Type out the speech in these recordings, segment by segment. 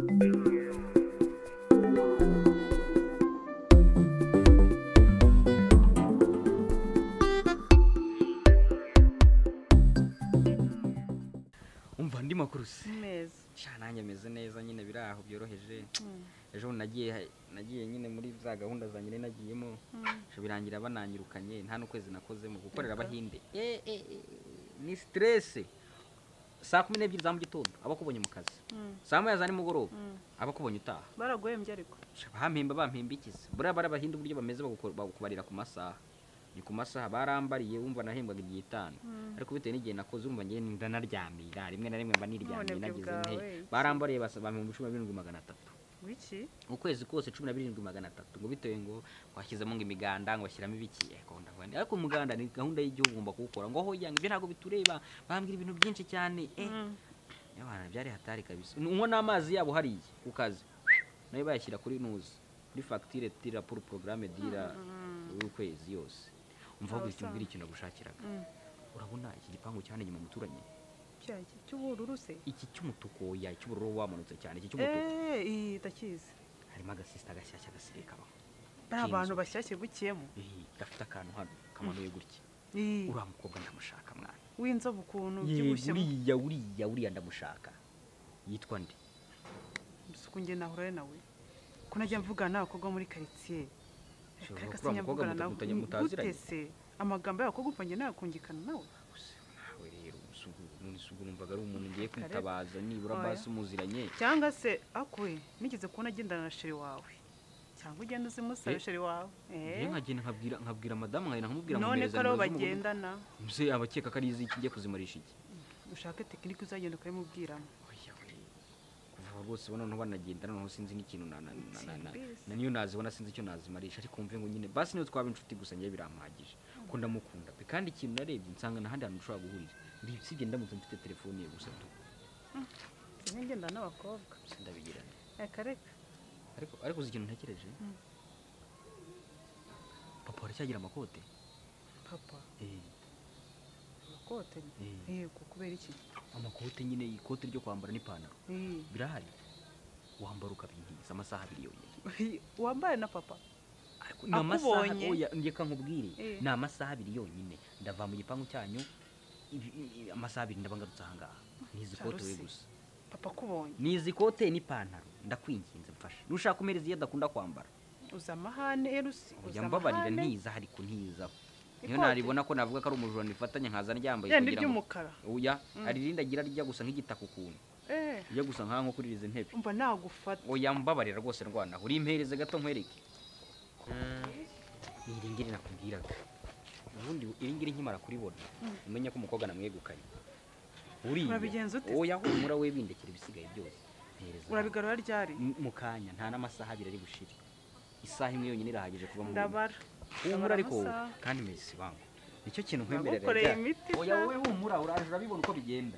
umva ndi makuru se neza nanjye meze neza nyine biraho byoroheje ejo nagiye nyine muri za gahunda za nyine nagiyemo birangira bananyirukanye nta n'ukwezi nakozemo gukorera abahinde ni stress saa 12 za mu gitondo abakubonye mu kazi saa 1 za nimugoroba abakubonye utaha baraguhembye ariko bampemba ikize buriya barabahinde uburyo bameze bakubarira ku masaha ni ku masaha barambariye wumva nahembwaga igihe 5 ariko bitewe n'igihe nakoze urumva ngiye ndanaryamira rimwe na rimwe mba niryamiye nagize nte barambariye basaba 17,300 wiki ukwezi kose 17,300 ngo bitewe ngo washyizemo ngo imiganda ngo bashyiramo ibiki gahunda kwandi ariko umuganda ni gahunda y'igihugu ngomba kuwukora ngo ho yange ibyo ntago bitureba bambwira ibintu byinshi cyane y'abana byari hatari kabisa unywa n'amazi yabo hariye ku kazi nayo bayashyira kuri nuzi kuri facture tira pour programme dira ukwezi yose umva gusimbira ikintu gushakiraga urabona iki gipangu cyane nyuma muturanye cy'ubururu se iki cy'umutuko ya cy'ubururu wamanutse cyane iki cy'umutuko ndakizi harimo agasista gashyashya gasireka baho abantu bashyashye gukiyemo gafite akantu hano kamanuye gutya uriya mukobwa ndamushaka mwana w'inzobe ukuntu byibushe uriya ndamushaka yitwa nde isuku nge nahuraye nawe ko najya mvugana n'abakobwa muri quartier mutaziranye amagambo y'abakobwa upfa nge nakungikana nawe nisugu numvaga ari umuntu ngiye kwitabaza nibura basi muziranye cyangwa se akwe nigeze kubona agendana na sheri wawe cyangwa ugenda uzimusaba sheri wawe nkagenda nkabwira madamu nkahina nkamubwira none ko aribo bagendana muse abakeka ko ari iziki ngiye kuzimarisha iki ushake tekinike uzagenda ukabimubwiramo kuva rwose ubona banagendana noneho sinzi n'ikintu na niyo nazibona sinzi icyo nazimarisha ariko mve ngo nyine basi niyo twaba inshuti gusa ngiye birampagije ko ndamukunda pe kandi ikintu narebye nsanga n'ahandi hantu ushobora guhurira ndibisibye ndamutse mfite telefone ye gusa tu ngenda n'abakobwa sindabigira reka ariko uzi ikintu ntekereje papa aracyagira amakote papa amakote yego kubera iki amakote nyine ikote ryo kwambara n'ipantaro birahari wambara ukabinkiza amasaha 2 yonyine wambaye na papa ni amasaha oya ndeka nkubwire ni amasaha 2 yonyine ndava mu gipangu cyanyu amasaha 2 ndabangarutse ahangaha nizi kote we gusa papa kubonye nizi kote n'ipantaro ndakwinginze mfasha nushaka umereza iyo adakunda kwambara uza amahane erusi uza mbabarira ntiza hari kuntiza niyo naribona ko navuga ko ari umujura nifatanya nkaza ryambaye kugira ngo oya ari rinda gira rya gusa nk'igitaka ukuntu ijya gusa nko kuri izi ntebe umva nagufata oya mbabarira rwose ndwana uri impereze gato nkwereke iringiri nakubwiraga ubundi iringiri nkimara kuribona umenya ko umukobwa namwegukanye urabigenza ute oya humura we bindekera ibisigaye byose urabigarura ryari mu kanya nta n'amasaha 2 ari gushira isaha imwe yonyine irahagije kuva mu ndabara humura ariko kandi mesi bangu nicyo kintu nkwemerera oya wowe humura uraje urabibona uko bigenda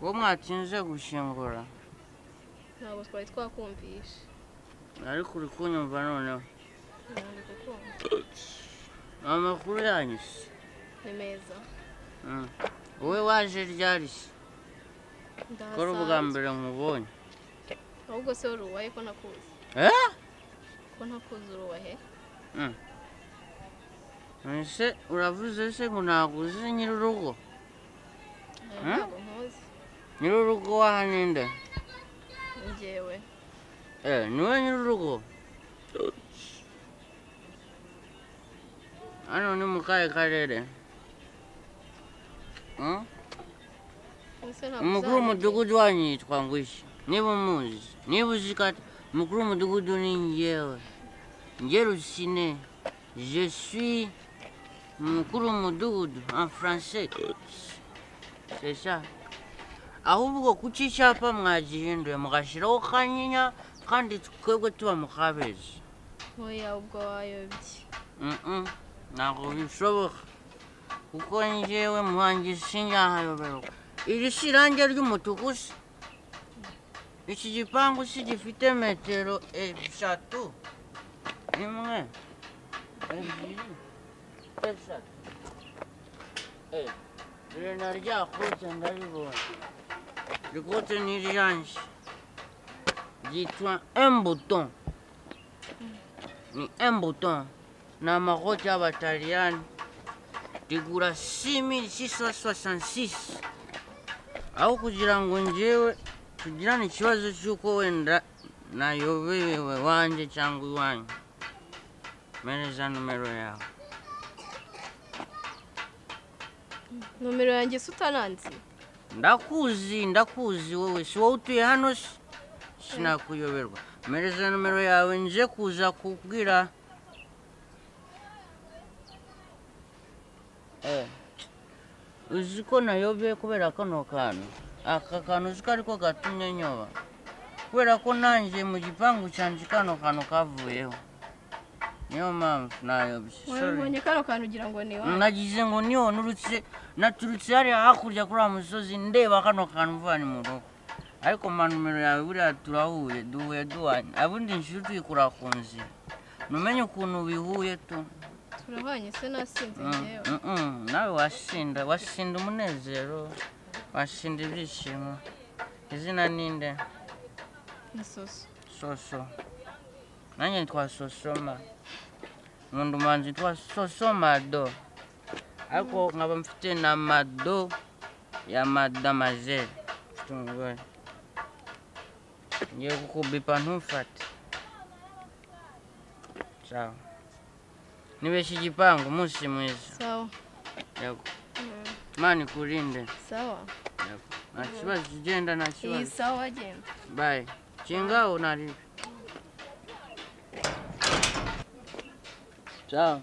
ko mwatinze gushingura ntabwo twari twakumvisha ariko uri kunyumva noneho ntabwo kukumva amakuru yanyu se ni meza wowe waje ryari se ko ari ubwa mbere nkubonye ahubwo se uri uwahe ko nakuzi ko nakuzi uri uwahe ese uravuze se ngo ntabwo uzi nyir'urugo ntabwo nkuzi nyir'urugo waha ninde njyewe niwe nyir'urugo hano ni mu kahe karere umukuru w'umudugudu wanyu yitwa ngo iki niba umuzi niba uzi ko umukuru w'umudugudu ni njyewe Rusine je suis umukuru w'umudugudu en français c'est ça ahubwo kuki icyapa mwagihinduye mugashyiraho kanyinya kandi twebwe tuba mu Kabezi oya ubwo wayobye ntabwo bishoboka kuko njyewe muhangi sinyahayoberwa iri si irangi ry'umutuku se iki gipangu si gifite metero 3 imwe ebyiri eshatu rena ryakote ndaribona rikote ni iryanjye ryitwa un bouton ni amakote y'abataliyani rigura 6666 aho kugira ngo njyewe tugirane ikibazo cy'uko wenda nayobewe wanjye cyangwa iwanyu mereza numero yawe nomero yanjye se utananzi ndakuzi wowe si wowe utuye hano se sinakuyoberwa mereza numero yawe nje kuza kubwira uzi ko nayobeye kubera kano kantu aka kantu uzi ko ariko gatumye nyoba kubera ko nanjye mu gipangu cyanjye kano kantu kavuyeho niyo mpamvu nayobye wabonye kano kantu ugira ngo ni iwanyu nagize ngo niho naturutse hariya hakurya kuri uwo musozi ndeba kano kantu mvana mu rugo ariko numero yawe buriya turahuye duhanye abundi inshuti tuyikura ku nzira numenye ukuntu bihuye tu turahanye se nasinze njyewe nawe washinda umunezero washinda ibyishimo izina ninde ni soso nanjye nitwa sosoma nkunda umuhanzi witwa sosomado ariko nkaba mfite na mado ya madamazere mfite umugore ngiye kukubipa ntumfate sawa nibeshye igipangu umunsi mwiza sawa yego mani kurinde sawa yego nta kibazo ugenda nta kibazo iyi sawa genda bye kingaho nari ciao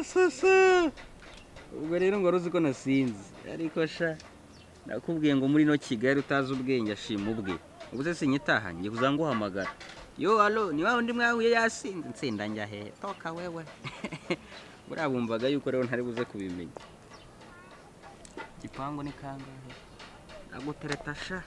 sasa ubwo rero ngo uzi ko nasinze ariko sha nakubwiye ngo muri no Kigali utazi ubwenge ashima ubwe ubuze sinyitaha ngiye kuzanguhamagara yo allo ni wawe ndi mwahuye yasinze ntsinda njya he toka wewe burabumvaga yuko rero ntari buze kubimenya gipango ni kangahe agutereta sha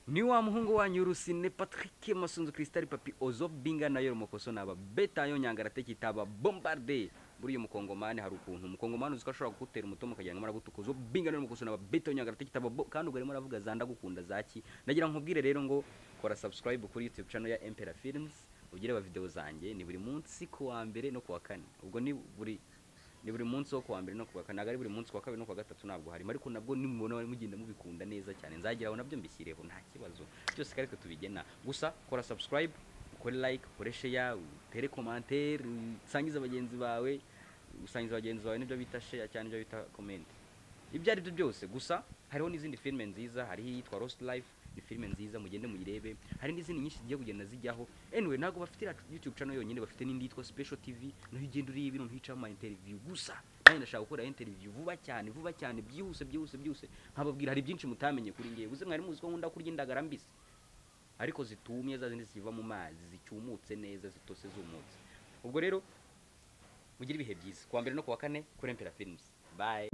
ni wa muhungu wanyu Rusine Patrick Masunzu Crystal Papi Ozo Binga na yero mokoso naba beta yo nyangarate kitaba bombarde buri umukongomani hari ukuntu umukongomani uziko ashobora kugutera umutomo kajyana mara gutukuzo Binga na mokoso naba beta yo nyangarate kitaba kandi ubwo rero muravuga zanda gukunda zaki nagira nkubwire rero ngo kora subscribe kuri YouTube channel ya Impera Films ugire ba video zanjye ni buri munsi ku wa mbere no ku wa kane ubwo ni buri munsi wo kuwa mbere no kuwa kane ari buri munsi kwa kabiri no kwa gatatu nabwo hari ariko nabwo nimubona bari mugenda mubikunda neza cyane nzagiraho nabyo mbishyireho nta kibazo byose kareke tubigena gusa kora subscribe ukore like ukore share utere commentaire usangiza abagenzi bawe nibyo bita share cyane nibyo bita comment ibyo ari byo byose gusa hariho n'izindi filme nziza hari yitwa Lost Life ni filme nziza mugende muyirebe hari n'izindi nyinshi zigiye kugenda zijyaho anyway ntago bafite YouTube channel yonyine bafite n'indi yitwa Special TV no higenda uri ibintu ntica ama interview gusa kandi ndashaka gukora interview vuba cyane byihuse nkababwira hari byinshi mutamenye kuri ngiye uze mwari muzi ko nkunda kurya indagara mbisi ariko zitumye za zindi ziva mu mazi zicyumutse neza zitose zumutse ubwo rero mugire ibihe byiza kuwa mbere no kuwa kane kuri Empera Films bye